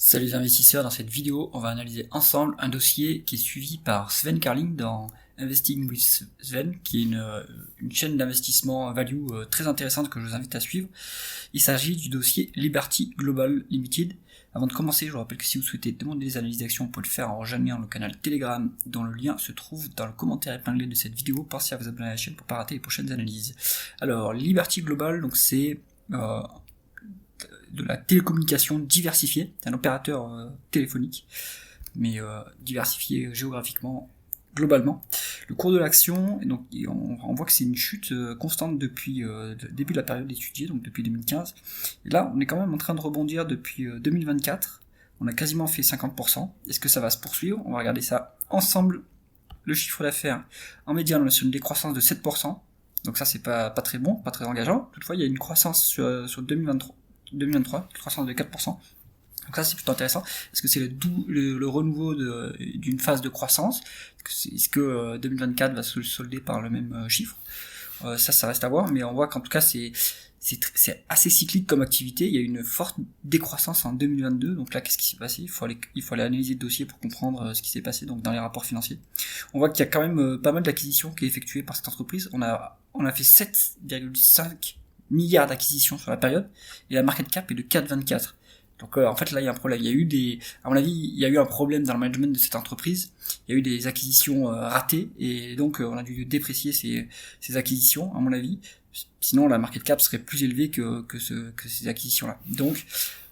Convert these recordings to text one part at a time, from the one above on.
Salut les investisseurs, dans cette vidéo, on va analyser ensemble un dossier qui est suivi par Sven Carling dans Investing with Sven, qui est une chaîne d'investissement value très intéressante que je vous invite à suivre. Il s'agit du dossier Liberty Global Limited. Avant de commencer, je vous rappelle que si vous souhaitez demander des analyses d'actions, vous pouvez le faire en rejoignant le canal Telegram, dont le lien se trouve dans le commentaire épinglé de cette vidéo. Pensez à vous abonner à la chaîne pour ne pas rater les prochaines analyses. Alors, Liberty Global, donc c'est de la télécommunication diversifiée, c'est un opérateur téléphonique, mais diversifié géographiquement, globalement. Le cours de l'action, donc on voit que c'est une chute constante depuis le début de la période étudiée, donc depuis 2015. Et là, on est quand même en train de rebondir depuis 2024. On a quasiment fait 50%. Est-ce que ça va se poursuivre? On va regarder ça ensemble. Le chiffre d'affaires, en médiane, on est sur une décroissance de 7%. Donc ça, c'est pas très bon, pas très engageant. Toutefois, il y a une croissance sur 2023, croissance de 4%. Donc ça, c'est plutôt intéressant. Est-ce que c'est le renouveau d'une phase de croissance? Est-ce que 2024 va se solder par le même chiffre? Ça reste à voir, mais on voit qu'en tout cas, c'est assez cyclique comme activité. Il y a une forte décroissance en 2022. Donc là, qu'est-ce qui s'est passé? Il faut aller analyser le dossier pour comprendre ce qui s'est passé donc dans les rapports financiers. On voit qu'il y a quand même pas mal d'acquisitions qui est effectuées par cette entreprise. On a fait 7,5 milliards d'acquisitions sur la période, et la market cap est de 4,24. Donc en fait là il y a un problème, à mon avis il y a eu un problème dans le management de cette entreprise, il y a eu des acquisitions ratées, et donc on a dû déprécier ces acquisitions à mon avis, sinon la market cap serait plus élevée que ces acquisitions là. Donc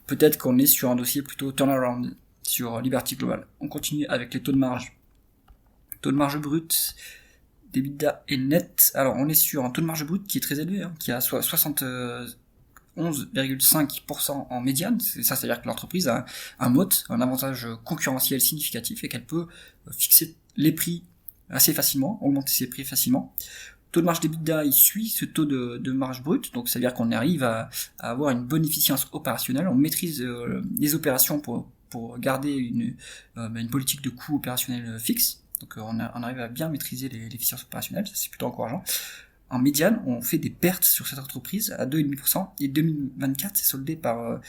peut-être qu'on est sur un dossier plutôt turnaround sur Liberty Global. On continue avec les taux de marge. Taux de marge brut, EBITDA et net. Alors on est sur un taux de marge brut qui est très élevé, qui a 71,5% en médiane. Ça, c'est-à-dire que l'entreprise a un moat, un avantage concurrentiel significatif, et qu'elle peut fixer les prix assez facilement, augmenter ses prix facilement. Taux de marge d'EBITDA, il suit ce taux de marge brute, donc c'est-à-dire qu'on arrive à avoir une bonne efficience opérationnelle, on maîtrise les opérations pour garder une politique de coût opérationnel fixe. Donc on arrive à bien maîtriser l'efficience opérationnelle, ça c'est plutôt encourageant. En médiane, on fait des pertes sur cette entreprise à 2,5%, et 2024 c'est soldé par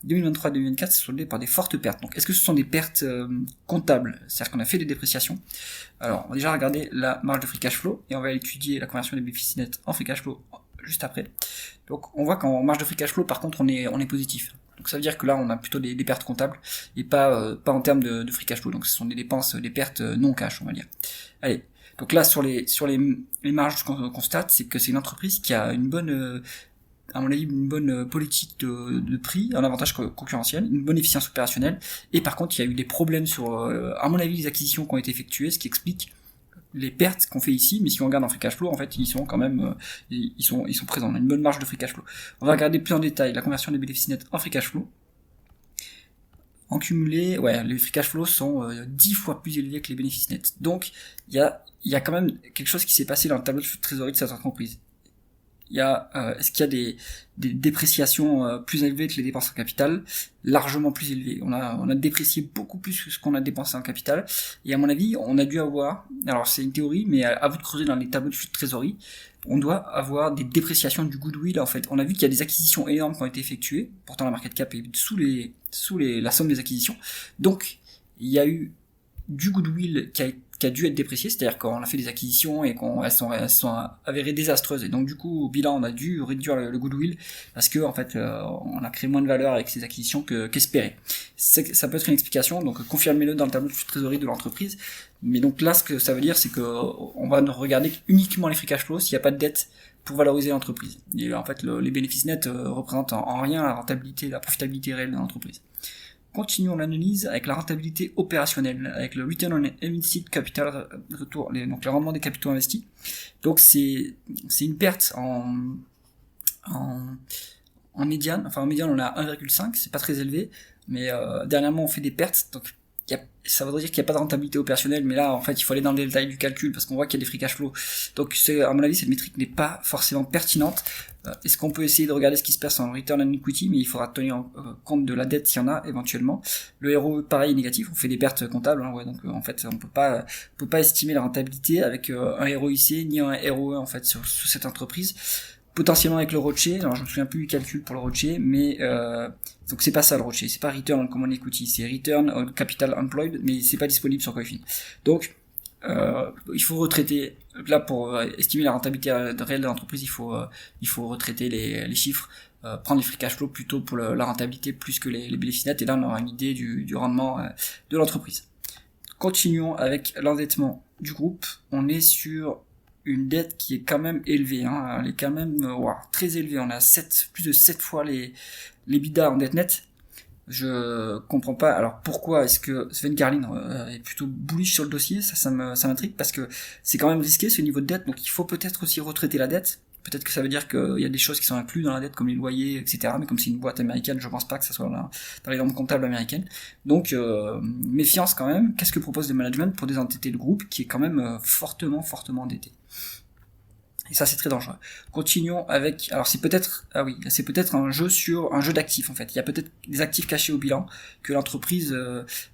2023 et 2024 c'est soldé par des fortes pertes. Donc est-ce que ce sont des pertes comptables, c'est-à-dire qu'on a fait des dépréciations? Alors on va déjà regarder la marge de free cash flow, et on va étudier la conversion des bénéfices nets en free cash flow juste après. Donc on voit qu'en marge de free cash flow par contre on est positif. Donc ça veut dire que là on a plutôt des pertes comptables et pas en termes de free cash flow. Donc ce sont des pertes non cash, on va dire. Allez, donc là sur les marges qu'on constate, c'est que c'est une entreprise qui a une bonne à mon avis une bonne politique de prix, un avantage concurrentiel, une bonne efficience opérationnelle, et par contre il y a eu des problèmes sur à mon avis les acquisitions qui ont été effectuées, ce qui explique les pertes qu'on fait ici, mais si on regarde en free cash flow, en fait, ils sont quand même, ils sont présents. On a une bonne marge de free cash flow. On va regarder plus en détail la conversion des bénéfices nets en free cash flow. En cumulé, les free cash flow sont 10 fois plus élevés que les bénéfices nets. Donc, il y a quand même quelque chose qui s'est passé dans le tableau de trésorerie de cette entreprise. Est-ce qu'il y a des dépréciations plus élevées que les dépenses en capital? Largement plus élevées. On a déprécié beaucoup plus que ce qu'on a dépensé en capital, et à mon avis on a dû avoir, alors c'est une théorie, mais à vous de creuser dans les tableaux de flux de trésorerie, on doit avoir des dépréciations du goodwill. En fait on a vu qu'il y a des acquisitions énormes qui ont été effectuées, pourtant la market cap est sous la somme des acquisitions, donc il y a eu du goodwill qui a dû être déprécié, c'est-à-dire qu'on a fait des acquisitions et elles sont avérées désastreuses, et donc du coup au bilan on a dû réduire le goodwill parce que en fait on a créé moins de valeur avec ces acquisitions qu'espéré. Ça peut être une explication, donc confirmez-le dans le tableau de trésorerie de l'entreprise. Mais donc là ce que ça veut dire, c'est que on va regarder uniquement les free cash flow s'il n'y a pas de dette pour valoriser l'entreprise. Et en fait les bénéfices nets représentent en rien la rentabilité, la profitabilité réelle de l'entreprise. Continuons l'analyse avec la rentabilité opérationnelle, avec le return on invested capital, donc le rendement des capitaux investis. Donc c'est une perte en médiane. Enfin en médiane on a 1,5, c'est pas très élevé, mais dernièrement on fait des pertes, donc ça voudrait dire qu'il n'y a pas de rentabilité opérationnelle, mais là en fait il faut aller dans le détail du calcul parce qu'on voit qu'il y a des free cash flow. Donc à mon avis cette métrique n'est pas forcément pertinente. Est-ce qu'on peut essayer de regarder ce qui se passe en return on equity, mais il faudra tenir compte de la dette s'il y en a éventuellement. Le ROE pareil est négatif, on fait des pertes comptables, donc en fait on peut pas estimer la rentabilité avec un ROIC ni un ROE en fait sur cette entreprise. potentiellement avec le ROCE, alors je me souviens plus du calcul pour le ROCE, mais donc c'est pas ça le ROCE, c'est pas Return on Common Equity, c'est Return on Capital Employed, mais c'est pas disponible sur Coifin. Donc il faut retraiter, là pour estimer la rentabilité réelle de l'entreprise, il faut retraiter les chiffres, prendre les free cash flow plutôt pour la rentabilité plus que les bénéfices nets, et là on aura une idée du rendement de l'entreprise. Continuons avec l'endettement du groupe, on est sur une dette qui est quand même élevée, hein. Elle est quand même très élevée, on a plus de 7 fois les EBITDA en dette nette. Je comprends pas, alors pourquoi est-ce que Sven Carlin est plutôt bullish sur le dossier, ça m'intrigue, parce que c'est quand même risqué ce niveau de dette, donc il faut peut-être aussi retraiter la dette. Peut-être que ça veut dire qu'il y a des choses qui sont incluses dans la dette, comme les loyers, etc. Mais comme c'est une boîte américaine, je pense pas que ça soit dans les normes comptables américaines. Donc, méfiance quand même. Qu'est-ce que propose le management pour désendetter le groupe, qui est quand même fortement endetté? Et ça, c'est très dangereux. Continuons avec, alors c'est peut-être un jeu d'actifs, en fait. Il y a peut-être des actifs cachés au bilan que l'entreprise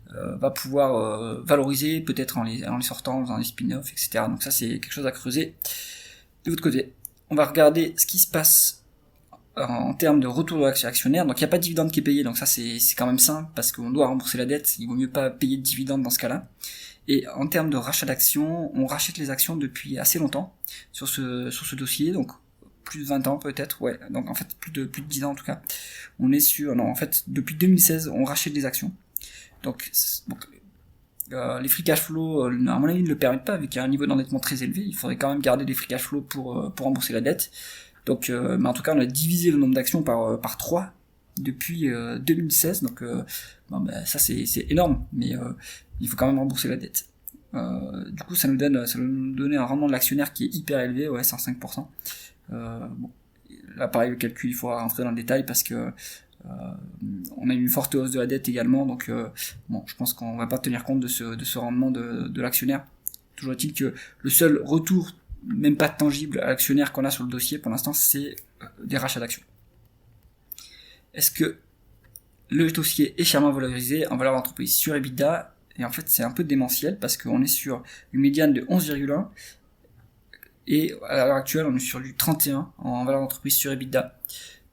va pouvoir valoriser, peut-être en les sortant, en faisant des spin-offs, etc. Donc ça, c'est quelque chose à creuser. De l'autre côté, on va regarder ce qui se passe en termes de retour de l'actionnaire. Donc il n'y a pas de dividende qui est payé, donc ça c'est quand même simple, parce qu'on doit rembourser la dette, il vaut mieux pas payer de dividende dans ce cas-là. Et en termes de rachat d'actions, on rachète les actions depuis assez longtemps sur ce dossier, donc plus de 20 ans peut-être, ouais, donc en fait plus de 10 ans en tout cas. On est sur, non en fait depuis 2016 on rachète des actions. Donc les free cash flow, à mon avis, ne le permettent pas, vu qu'il y a un niveau d'endettement très élevé. Il faudrait quand même garder des free cash flow pour rembourser la dette. Donc, mais en tout cas, on a divisé le nombre d'actions par 3 depuis 2016. Donc, ça c'est énorme, mais il faut quand même rembourser la dette. Du coup, ça nous donne un rendement de l'actionnaire qui est hyper élevé, ouais, 105%. Là, pareil, le calcul, il faut rentrer dans le détail parce que on a une forte hausse de la dette également, donc je pense qu'on va pas tenir compte de ce rendement de l'actionnaire. Toujours est-il que le seul retour, même pas tangible, à l'actionnaire qu'on a sur le dossier pour l'instant, c'est des rachats d'actions. Est-ce que le dossier est chèrement valorisé en valeur d'entreprise sur EBITDA? Et en fait, c'est un peu démentiel parce qu'on est sur une médiane de 11,1 et à l'heure actuelle, on est sur du 31 en valeur d'entreprise sur EBITDA.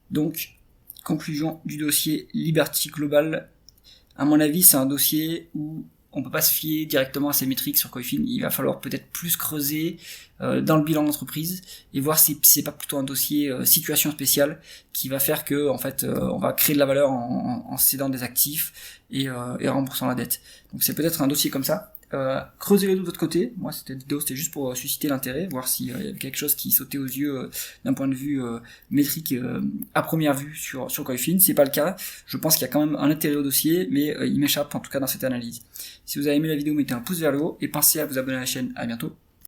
Donc, conclusion du dossier Liberty Global. À mon avis, c'est un dossier où on peut pas se fier directement à ces métriques sur Coifin. Il va falloir peut-être plus creuser dans le bilan d'entreprise et voir si c'est pas plutôt un dossier situation spéciale qui va faire que en fait on va créer de la valeur en cédant des actifs et remboursant la dette. Donc c'est peut-être un dossier comme ça. Creusez-le de votre côté. Moi, cette vidéo, c'était juste pour susciter l'intérêt, voir s'il y avait quelque chose qui sautait aux yeux d'un point de vue métrique à première vue sur Coifin. C'est pas le cas. Je pense qu'il y a quand même un intérêt au dossier, mais il m'échappe en tout cas dans cette analyse. Si vous avez aimé la vidéo, mettez un pouce vers le haut et pensez à vous abonner à la chaîne. À bientôt.